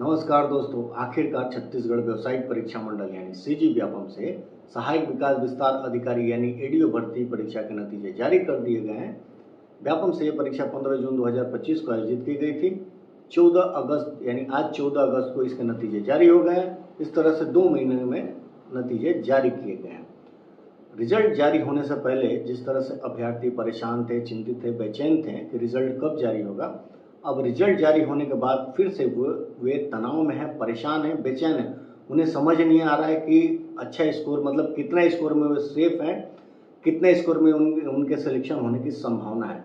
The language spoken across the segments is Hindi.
नमस्कार दोस्तों, आखिरकार छत्तीसगढ़ व्यावसायिक परीक्षा मंडल यानी सीजी व्यापम से सहायक विकास विस्तार अधिकारी यानी एडीओ भर्ती परीक्षा के नतीजे जारी कर दिए गए हैं। व्यापम से यह परीक्षा 15 जून 2025 को आयोजित की गई थी। 14 अगस्त यानी आज 14 अगस्त को इसके नतीजे जारी हो गए हैं। इस तरह से 2 महीने में नतीजे जारी किए गए हैं। रिजल्ट जारी होने से पहले जिस तरह से अभ्यर्थी परेशान थे, चिंतित थे, बेचैन थे कि रिजल्ट कब जारी होगा, अब रिजल्ट जारी होने के बाद फिर से वे तनाव में हैं, परेशान हैं, बेचैन हैं। उन्हें समझ नहीं आ रहा है कि अच्छा स्कोर मतलब कितना स्कोर में वे सेफ हैं, कितने स्कोर में उनके सिलेक्शन होने की संभावना है।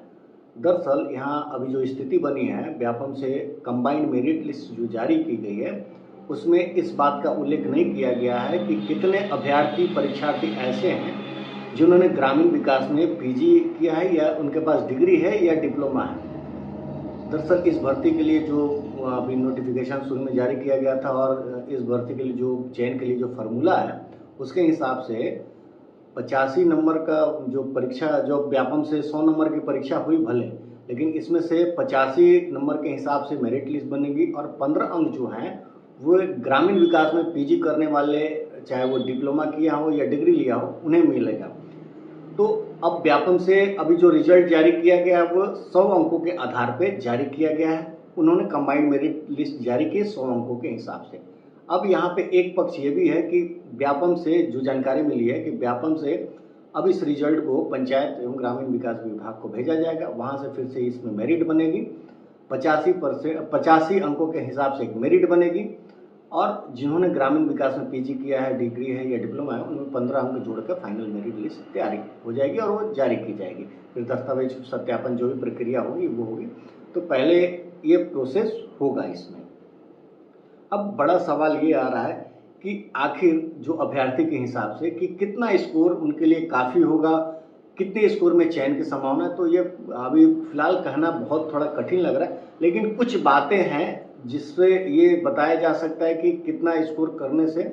दरअसल यहाँ अभी जो स्थिति बनी है, व्यापम से कंबाइंड मेरिट लिस्ट जो जारी की गई है उसमें इस बात का उल्लेख नहीं किया गया है कि कितने अभ्यर्थी परीक्षार्थी ऐसे हैं जिन्होंने ग्रामीण विकास में पीजी किया है या उनके पास डिग्री है या डिप्लोमा है। दरअसल इस भर्ती के लिए जो अभी नोटिफिकेशन शुरू में जारी किया गया था और इस भर्ती के लिए जो चयन के लिए जो फार्मूला है उसके हिसाब से 85 नंबर का जो परीक्षा जो व्यापम से 100 नंबर की परीक्षा हुई भले, लेकिन इसमें से 85 नंबर के हिसाब से मेरिट लिस्ट बनेगी और 15 अंक जो हैं वो ग्रामीण विकास में पीजी करने वाले, चाहे वो डिप्लोमा किया हो या डिग्री लिया हो, उन्हें मिलेगा। तो अब व्यापम से अभी जो रिजल्ट जारी किया गया है वो 100 अंकों के आधार पर जारी किया गया है। उन्होंने कंबाइंड मेरिट लिस्ट जारी की 100 अंकों के हिसाब से। अब यहाँ पे एक पक्ष ये भी है कि व्यापम से जो जानकारी मिली है कि व्यापम से अब इस रिजल्ट को पंचायत एवं ग्रामीण विकास विभाग को भेजा जाएगा, वहाँ से फिर से इसमें मेरिट बनेगी। 85 अंकों के हिसाब से एक मेरिट बनेगी और जिन्होंने ग्रामीण विकास में पीजी किया है, डिग्री है या डिप्लोमा है, उनमें 15 अंक जोड़कर फाइनल मेरिट लिस्ट तैयारी हो जाएगी और वो जारी की जाएगी। फिर दस्तावेज सत्यापन जो भी प्रक्रिया होगी वो होगी। तो पहले ये प्रोसेस होगा इसमें। अब बड़ा सवाल ये आ रहा है कि आखिर जो अभ्यर्थी के हिसाब से कि कितना स्कोर उनके लिए काफ़ी होगा, कितने स्कोर में चयन की संभावना है, तो ये अभी फिलहाल कहना बहुत थोड़ा कठिन लग रहा है। लेकिन कुछ बातें हैं जिससे ये बताया जा सकता है कि कितना स्कोर करने से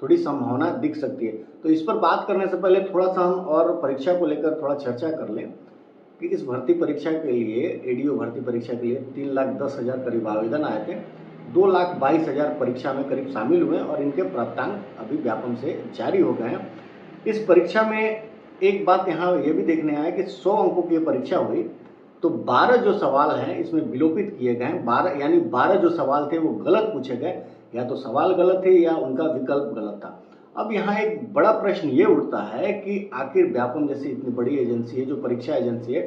थोड़ी संभावना दिख सकती है। तो इस पर बात करने से पहले थोड़ा सा हम और परीक्षा को लेकर थोड़ा चर्चा कर लें कि इस भर्ती परीक्षा के लिए, एडीओ भर्ती परीक्षा के लिए 3,10,000 करीब आवेदन आए थे। 2,22,000 परीक्षा में करीब शामिल हुए और इनके प्राप्तांक अभी व्यापम से जारी हो गए हैं। इस परीक्षा में एक बात यहाँ ये भी देखने आया कि 100 अंकों की परीक्षा हुई तो 12 जो सवाल हैं इसमें विलोपित किए गए हैं। 12 जो सवाल थे वो गलत पूछे गए, या तो सवाल गलत थे या उनका विकल्प गलत था। अब यहाँ एक बड़ा प्रश्न ये उठता है कि आखिर व्यापम जैसी इतनी बड़ी एजेंसी है, जो परीक्षा एजेंसी है,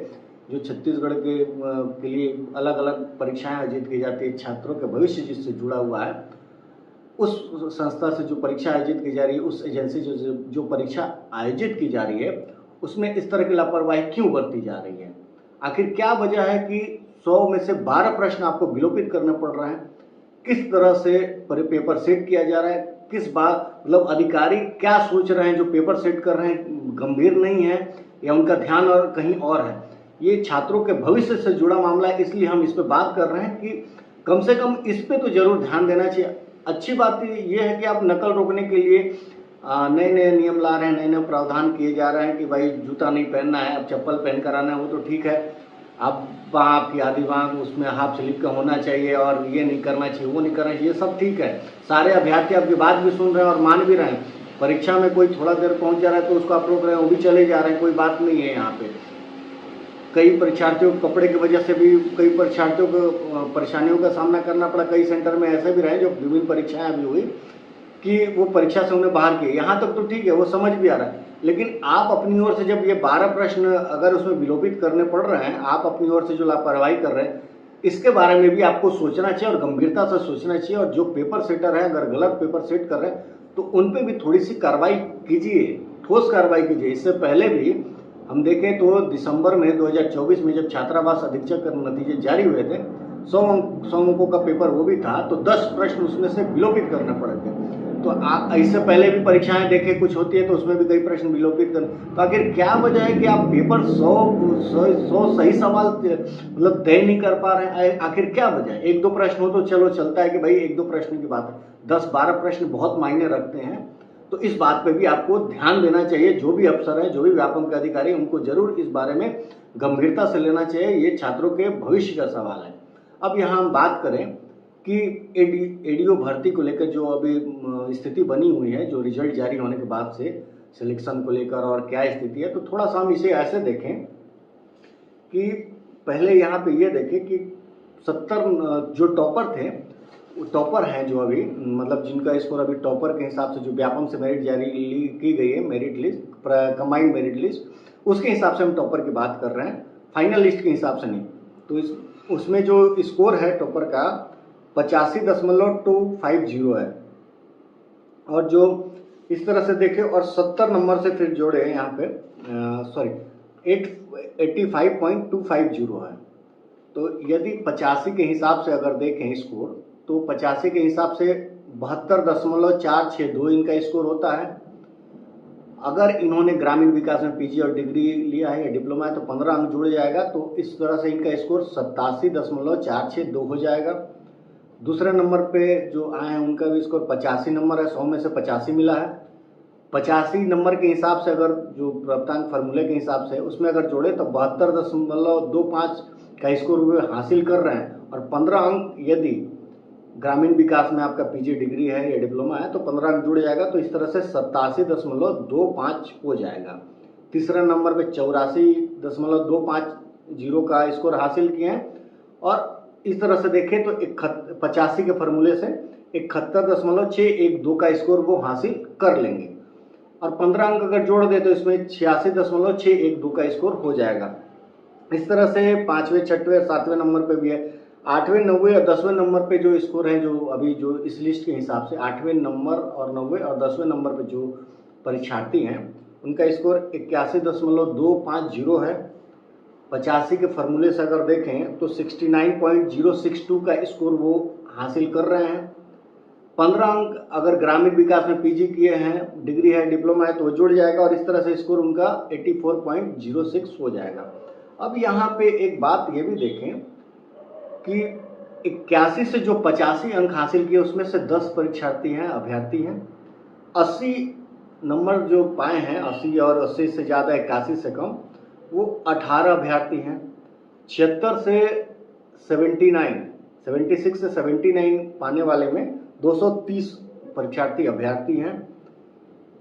जो छत्तीसगढ़ के लिए अलग अलग परीक्षाएं आयोजित की जाती है, छात्रों के भविष्य जिससे जुड़ा हुआ है, उस संस्था से जो परीक्षा आयोजित की जा रही है, उस एजेंसी जो परीक्षा आयोजित की जा रही है, उसमें इस तरह की लापरवाही क्यों बरती जा रही है? आखिर क्या वजह है कि 100 में से 12 प्रश्न आपको विलोपित करने पड़ रहे हैं? किस तरह से पेपर सेट किया जा रहा है? किस बात मतलब अधिकारी क्या सोच रहे हैं जो पेपर सेट कर रहे हैं, गंभीर नहीं है या उनका ध्यान और कहीं और है? ये छात्रों के भविष्य से जुड़ा मामला है, इसलिए हम इस पर बात कर रहे हैं कि कम से कम इस पे तो जरूर ध्यान देना चाहिए। अच्छी बात ये है कि आप नकल रोकने के लिए नए नए नियम ला रहे हैं, नए नए प्रावधान किए जा रहे हैं कि भाई जूता नहीं पहनना है, अब चप्पल पहन कर आना है, वो तो ठीक है। अब वहाँ आपकी आधी वहाँ उसमें हाफ स्लीप का होना चाहिए और ये नहीं करना चाहिए, वो नहीं करना चाहिए, ये सब ठीक है। सारे अभ्यर्थी आपकी बात भी सुन रहे हैं और मान भी रहे हैं। परीक्षा में कोई थोड़ा देर पहुँच जा रहा है तो उसको आप रोक रहे हैं, वो भी चले जा रहे हैं, कोई बात नहीं है। यहाँ पे कई परीक्षार्थियों को कपड़े की वजह से भी कई परीक्षार्थियों को परेशानियों का सामना करना पड़ा। कई सेंटर में ऐसे भी रहे जो विभिन्न परीक्षाएं अभी हुई कि वो परीक्षा से उन्हें बाहर किए। यहाँ तक तो ठीक है, वो समझ भी आ रहा है, लेकिन आप अपनी ओर से जब ये 12 प्रश्न अगर उसमें विलोपित करने पड़ रहे हैं, आप अपनी ओर से जो लापरवाही कर रहे हैं, इसके बारे में भी आपको सोचना चाहिए और गंभीरता से सोचना चाहिए। और जो पेपर सेटर है, अगर गलत पेपर सेट कर रहे हैं तो उन पर भी थोड़ी सी कार्रवाई कीजिए, ठोस कार्रवाई कीजिए। इससे पहले भी हम देखें तो दिसंबर में 2024 में जब छात्रावास अधीक्षक के नतीजे जारी हुए थे, 100 अंकों का पेपर वो भी था, तो 10 प्रश्न उसमें से विलोपित करने पड़े थे। तो इससे पहले भी परीक्षाएं देखे कुछ होती है तो उसमें भी कई प्रश्न विलोपित कर। तो आखिर क्या वजह है कि आप पेपर 100 सही सवाल मतलब तय नहीं कर पा रहे हैं? आखिर क्या वजह है? 1-2 प्रश्न हो तो चलो चलता है कि भाई 1-2 प्रश्न की बात है, 10-12 प्रश्न बहुत मायने रखते हैं। तो इस बात पे भी आपको ध्यान देना चाहिए। जो भी अफसर हैं, जो भी व्यापम के अधिकारी, उनको जरूर इस बारे में गंभीरता से लेना चाहिए। ये छात्रों के भविष्य का सवाल है। अब यहाँ हम बात करें कि एडीओ भर्ती को लेकर जो अभी स्थिति बनी हुई है, जो रिजल्ट जारी होने के बाद से सिलेक्शन को लेकर और क्या स्थिति है, तो थोड़ा सा हम इसे ऐसे देखें कि पहले यहाँ पे ये देखें कि 70 जो टॉपर थे, टॉपर हैं जो अभी मतलब जिनका स्कोर अभी टॉपर के हिसाब से जो व्यापम से मेरिट जारी की गई है, merit list, combined merit list, उसके हिसाब से हम टॉपर की बात कर रहे हैं, फाइनल लिस्ट के हिसाब से नहीं। तो उसमें जो स्कोर है टॉपर का 85.250 है, और जो इस तरह से देखें और 70 नंबर से फिर जोड़े यहाँ पे 85.250 है। तो यदि 85 के हिसाब से अगर देखें स्कोर, तो 85 के हिसाब से 72.462 इनका स्कोर होता है। अगर इन्होंने ग्रामीण विकास में पीजी और डिग्री लिया है या डिप्लोमा है तो 15 अंक जुड़ जाएगा, तो इस तरह से इनका स्कोर 87.462 हो जाएगा। दूसरे नंबर पे जो आए हैं उनका भी स्कोर 85 नंबर है, 100 में से 85 मिला है। 85 नंबर के हिसाब से अगर जो प्राप्तांक फार्मूले के हिसाब से उसमें अगर जोड़े तो 72.25 का स्कोर वे हासिल कर रहे हैं, और 15 अंक यदि ग्रामीण विकास में आपका पीजी डिग्री है या डिप्लोमा है तो 15 अंक जुड़ जाएगा, तो इस तरह से 87.25 हो जाएगा। तीसरा नंबर पे 84.250 का स्कोर हासिल किए हैं, और इस तरह से देखें तो 85 के फार्मूले से 71.612 का स्कोर वो हासिल कर लेंगे, और 15 अंक अगर जोड़ दे तो इसमें 86.612 का स्कोर हो जाएगा। इस तरह से 5वें, 6वें और 7वें नंबर पे भी है। 8वें, 9वें और 10वें नंबर पे जो स्कोर है, जो अभी जो इस लिस्ट के हिसाब से 8वें नंबर और 9वें और 10वें नंबर पे जो परीक्षार्थी हैं उनका स्कोर 81.250 है। 85 के फार्मूले से अगर देखें तो 69.062 का स्कोर वो हासिल कर रहे हैं। 15 अंक अगर ग्रामीण विकास में पीजी किए हैं, डिग्री है, डिप्लोमा है तो वो जुड़ जाएगा, और इस तरह से स्कोर उनका 84.06 हो जाएगा। अब यहाँ पे एक बात ये भी देखें कि 81 से जो 85 अंक हासिल किए उसमें से 10 परीक्षार्थी हैं, अभ्यर्थी हैं। 80 नंबर जो पाए हैं, 80 और 80 से ज़्यादा, 81 से कम, वो 18 अभ्यर्थी हैं। 76 से 79 पाने वाले में 230 परीक्षार्थी अभ्यर्थी हैं।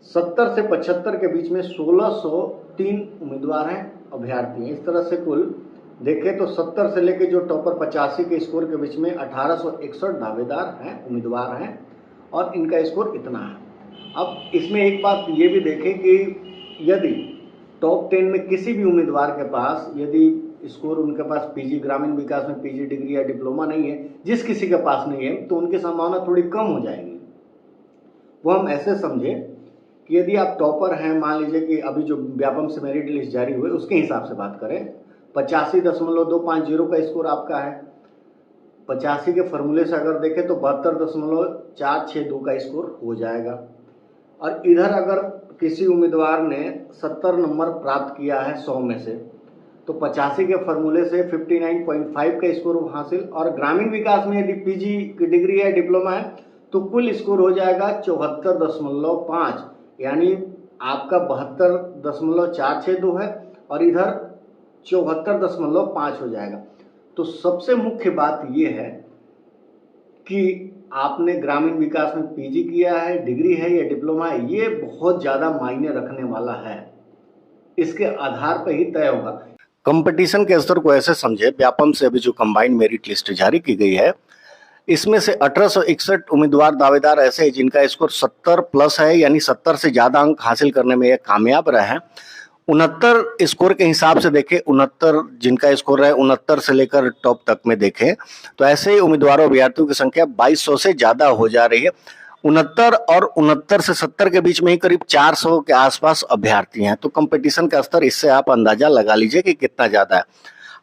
70 से 75 के बीच में 1603 उम्मीदवार हैं, अभ्यर्थी हैं। इस तरह से कुल देखें तो 70 से लेके जो टॉपर 85 के स्कोर के बीच में 1861 दावेदार हैं, उम्मीदवार हैं, और इनका स्कोर इतना है। अब इसमें एक बात ये भी देखें कि यदि टॉप 10 में किसी भी उम्मीदवार के पास यदि स्कोर उनके पास पीजी, ग्रामीण विकास में पीजी डिग्री या डिप्लोमा नहीं है, जिस किसी के पास नहीं है, तो उनकी संभावना थोड़ी कम हो जाएगी। वो हम ऐसे समझे कि यदि आप टॉपर हैं, मान लीजिए कि अभी जो व्यापम से मेरिट लिस्ट जारी हुए उसके हिसाब से बात करें, 85.250 का स्कोर आपका है। 85 के फार्मूले से अगर देखें तो 72.462 का स्कोर हो जाएगा। और इधर अगर किसी उम्मीदवार ने 70 नंबर प्राप्त किया है 100 में से, तो 85 के फार्मूले से 59.5 का स्कोर हासिल, और ग्रामीण विकास में यदि पीजी की डिग्री है, डिप्लोमा है, तो कुल स्कोर हो जाएगा 74.5, यानी आपका 72.462 है और इधर 74.5 हो जाएगा। तो सबसे मुख्य बात यह है कि आपने ग्रामीण विकास में पीजी किया है, डिग्री है या डिप्लोमा है, ये बहुत ज़्यादा मायने रखने वाला है। इसके आधार पर ही तय होगा। कंपटीशन के स्तर को ऐसे समझे, व्यापम से अभी जो कंबाइंड मेरिट लिस्ट जारी की गई है, इसमें से 1861 उम्मीदवार दावेदार ऐसे हैं जिनका स्कोर 70 प्लस है, यानी 70 से ज़्यादा अंक हासिल करने में ये कामयाब रहे हैं। 69 स्कोर के हिसाब से देखें, 69 जिनका स्कोर है 69 से लेकर टॉप तक में देखें तो ऐसे ही उम्मीदवारों अभ्यर्थियों की संख्या 2200 से ज़्यादा हो जा रही है। 69 और 69 से 70 के बीच में ही करीब 400 के आसपास अभ्यर्थी हैं। तो कंपटीशन का स्तर इससे आप अंदाजा लगा लीजिए कि कितना ज़्यादा है।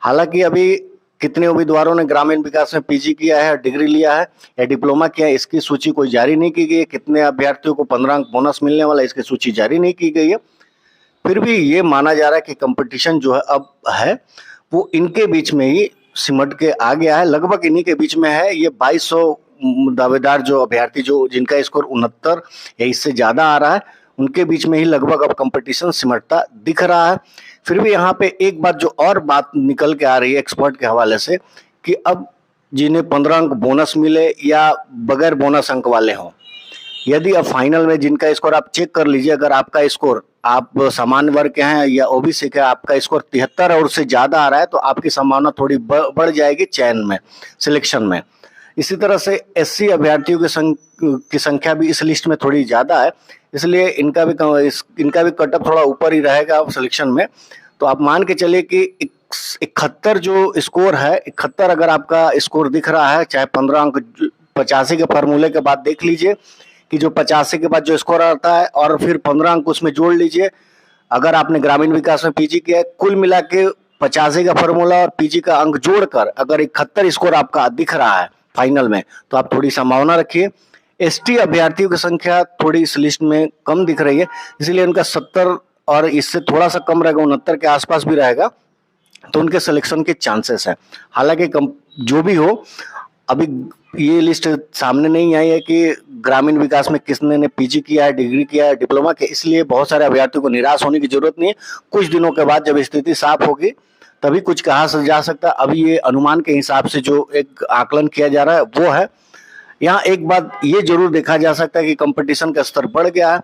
हालांकि अभी कितने उम्मीदवारों ने ग्रामीण विकास में पीजी किया है, डिग्री लिया है या डिप्लोमा किया है, इसकी सूची कोई जारी नहीं की गई है। कितने अभ्यर्थियों को 15 अंक बोनस मिलने वाला है, इसकी सूची जारी नहीं की गई है। फिर भी ये माना जा रहा है कि कंपटीशन जो है अब है वो इनके बीच में ही सिमट के आ गया है, लगभग इन्हीं के बीच में है। ये 2200 दावेदार जो अभ्यर्थी जो जिनका स्कोर 69 या इससे ज़्यादा आ रहा है, उनके बीच में ही लगभग अब कंपटीशन सिमटता दिख रहा है। फिर भी यहाँ पे एक बात जो और बात निकल के आ रही है एक्सपर्ट के हवाले से, कि अब जिन्हें 15 अंक बोनस मिले या बगैर बोनस अंक वाले हों। यदि अब फाइनल में जिनका स्कोर आप चेक कर लीजिए, अगर आपका स्कोर आप सामान्य वर्ग के हैं या ओबीसी के, आपका स्कोर 73 और उससे ज़्यादा आ रहा है तो आपकी संभावना थोड़ी बढ़ जाएगी चयन में, सिलेक्शन में। इसी तरह से एससी अभ्यर्थियों की संख्या भी इस लिस्ट में थोड़ी ज़्यादा है, इसलिए इनका भी कटअप थोड़ा ऊपर ही रहेगा सिलेक्शन में। तो आप मान के चलिए कि 71 जो स्कोर है, 71 अगर आपका स्कोर दिख रहा है, चाहे 15 अंक 85 के फार्मूले के बाद देख लीजिए कि जो 85 के बाद जो स्कोर आता है और फिर 15 अंक उसमें जोड़ लीजिए। अगर आपने ग्रामीण विकास में पीजी किया है, कुल मिला के 85 का फार्मूला और पीजी का अंक जोड़कर अगर 71 स्कोर आपका दिख रहा है फाइनल में, तो आप थोड़ी संभावना रखिए। एसटी अभ्यर्थियों की संख्या थोड़ी इस लिस्ट में कम दिख रही है, इसलिए उनका 70 और इससे थोड़ा सा कम रहेगा, 69 के आसपास भी रहेगा, तो उनके सिलेक्शन के चांसेस है। हालांकि जो भी हो, अभी ये लिस्ट सामने नहीं आई है कि ग्रामीण विकास में किसने ने पीजी किया है, डिग्री किया है, डिप्लोमा किया, इसलिए बहुत सारे अभ्यर्थियों को निराश होने की जरूरत नहीं है। कुछ दिनों के बाद जब स्थिति साफ होगी तभी कुछ कहा जा सकता है। अभी ये अनुमान के हिसाब से जो एक आकलन किया जा रहा है वो है। यहाँ एक बात ये जरूर देखा जा सकता है कि कंपटीशन का स्तर बढ़ गया है।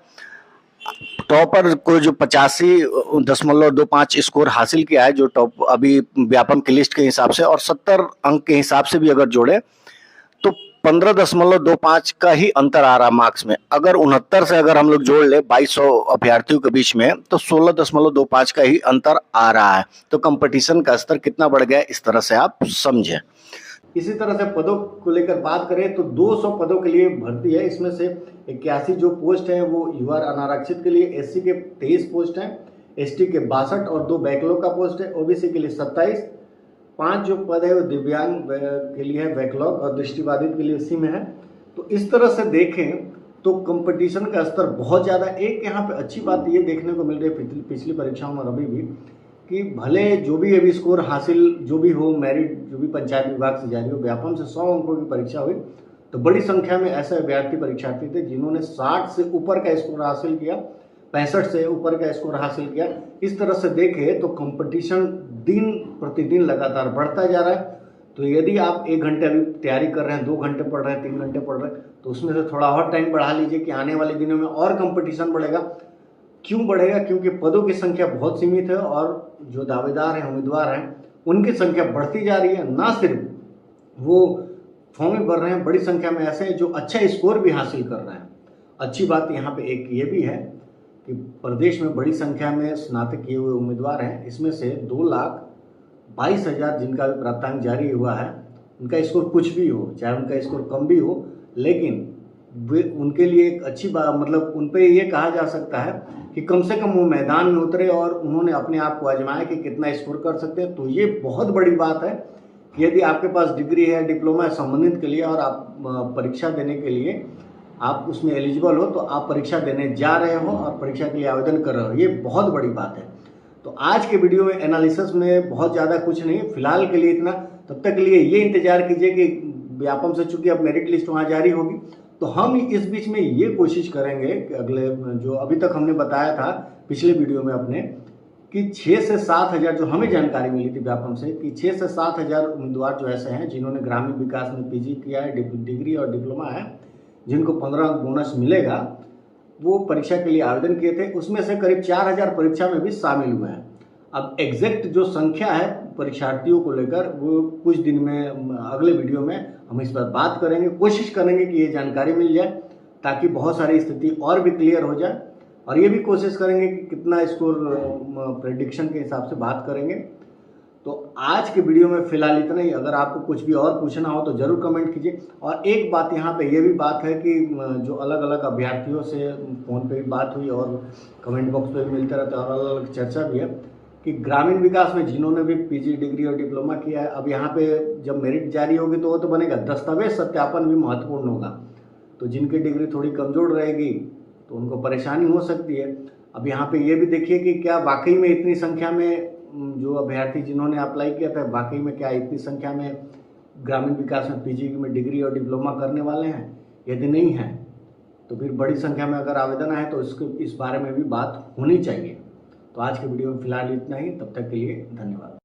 टॉपर को जो 85.25 स्कोर हासिल किया है, जो टॉप अभी व्यापम की लिस्ट के हिसाब से, और 70 अंक के हिसाब से भी अगर जोड़े तो 15.25 का ही अंतर आ रहा मार्क्स में। अगर 69 से अगर हम लोग जोड़ ले 2200 अभ्यर्थियों के बीच में, तो 16.25 का ही अंतर आ रहा है। तो कंपटीशन का स्तर कितना बढ़ गया इस तरह से आप समझें। इसी तरह से पदों को लेकर बात करें तो 200 पदों के लिए भर्ती है। इसमें से 81 जो पोस्ट है वो युवा अनारक्षित के लिए, एससी के 23 पोस्ट हैं, एसटी के 62 और 2 बैकलॉग का पोस्ट है, ओबीसी के लिए 27, 5 जो पद है वो दिव्यांग के लिए है बैकलॉग और दृष्टिबाधित के लिए इसी में है। तो इस तरह से देखें तो कंपटीशन का स्तर बहुत ज़्यादा। एक यहाँ पे अच्छी बात ये देखने को मिल रही है पिछली परीक्षाओं में अभी भी, कि भले जो भी अभी स्कोर हासिल जो भी हो, मेरिट जो भी पंचायत विभाग से जारी हो, व्यापम से 100 अंकों की परीक्षा हुई तो बड़ी संख्या में ऐसे अभ्यर्थी परीक्षार्थी थे जिन्होंने 60 से ऊपर का स्कोर हासिल किया, 65 से ऊपर का स्कोर हासिल किया। इस तरह से देखें तो कंपटीशन दिन प्रतिदिन लगातार बढ़ता जा रहा है। तो यदि आप 1 घंटे अभी तैयारी कर रहे हैं, 2 घंटे पढ़ रहे हैं, 3 घंटे पढ़ रहे हैं, तो उसमें से थोड़ा और टाइम बढ़ा लीजिए कि आने वाले दिनों में और कंपटीशन बढ़ेगा। क्यों बढ़ेगा? क्योंकि पदों की संख्या बहुत सीमित है और जो दावेदार हैं, उम्मीदवार हैं, उनकी संख्या बढ़ती जा रही है। ना सिर्फ वो फॉर्म भर रहे हैं, बड़ी संख्या में ऐसे हैं जो अच्छा स्कोर भी हासिल कर रहे हैं। अच्छी बात यहाँ पे एक ये भी है कि प्रदेश में बड़ी संख्या में स्नातक किए हुए उम्मीदवार हैं। इसमें से 2,22,000 जिनका भी प्राप्तांक जारी हुआ है, उनका स्कोर कुछ भी हो, चाहे उनका स्कोर कम भी हो, लेकिन वे उनके लिए एक अच्छी बात, मतलब उन पर ये कहा जा सकता है कि कम से कम वो मैदान में उतरे और उन्होंने अपने आप को आजमाया कि कितना स्कोर कर सकते हैं। तो ये बहुत बड़ी बात है कि यदि आपके पास डिग्री है, डिप्लोमा है संबंधित के लिए और आप परीक्षा देने के लिए आप उसमें एलिजिबल हो, तो आप परीक्षा देने जा रहे हो और परीक्षा के लिए आवेदन कर रहे हो, ये बहुत बड़ी बात है। तो आज के वीडियो में एनालिसिस में बहुत ज़्यादा कुछ नहीं, फिलहाल के लिए इतना। तब तक के लिए ये इंतजार कीजिए कि व्यापम से चूंकि अब मेरिट लिस्ट वहाँ जारी होगी, तो हम इस बीच में ये कोशिश करेंगे कि अगले जो अभी तक हमने बताया था पिछले वीडियो में अपने, कि 6 से 7 हज़ार जो हमें जानकारी मिली थी व्यापम से, कि 6 से 7 हज़ार उम्मीदवार जो ऐसे हैं जिन्होंने ग्रामीण विकास में पीजी किया है, डिग्री और डिप्लोमा है, जिनको 15 अंक बोनस मिलेगा, वो परीक्षा के लिए आवेदन किए थे। उसमें से करीब 4,000 परीक्षा में भी शामिल हुए हैं। अब एग्जैक्ट जो संख्या है परीक्षार्थियों को लेकर वो कुछ दिन में अगले वीडियो में हम इस पर बात करेंगे। कोशिश करेंगे कि ये जानकारी मिल जाए ताकि बहुत सारी स्थिति और भी क्लियर हो जाए, और ये भी कोशिश करेंगे कि कितना स्कोर प्रेडिक्शन के हिसाब से बात करेंगे। तो आज के वीडियो में फिलहाल इतना ही। अगर आपको कुछ भी और पूछना हो तो ज़रूर कमेंट कीजिए। और एक बात यहाँ पे ये भी बात है कि जो अलग अलग अभ्यर्थियों से फ़ोन पे भी बात हुई और कमेंट बॉक्स पे भी मिलते रहते हैं और अलग अलग चर्चा भी है कि ग्रामीण विकास में जिन्होंने भी पीजी, डिग्री और डिप्लोमा किया है, अब यहाँ पे जब मेरिट जारी होगी तो वो तो बनेगा, दस्तावेज सत्यापन भी महत्वपूर्ण होगा। तो जिनकी डिग्री थोड़ी कमज़ोर रहेगी तो उनको परेशानी हो सकती है। अब यहाँ पे ये भी देखिए कि क्या वाकई में इतनी संख्या में जो अभ्यर्थी जिन्होंने अप्लाई किया था, वाकई में क्या इतनी संख्या में ग्रामीण विकास में पीजी में डिग्री और डिप्लोमा करने वाले हैं। यदि नहीं है तो फिर बड़ी संख्या में अगर आवेदन आए तो इस बारे में भी बात होनी चाहिए। तो आज के वीडियो में फिलहाल इतना ही। तब तक के लिए धन्यवाद।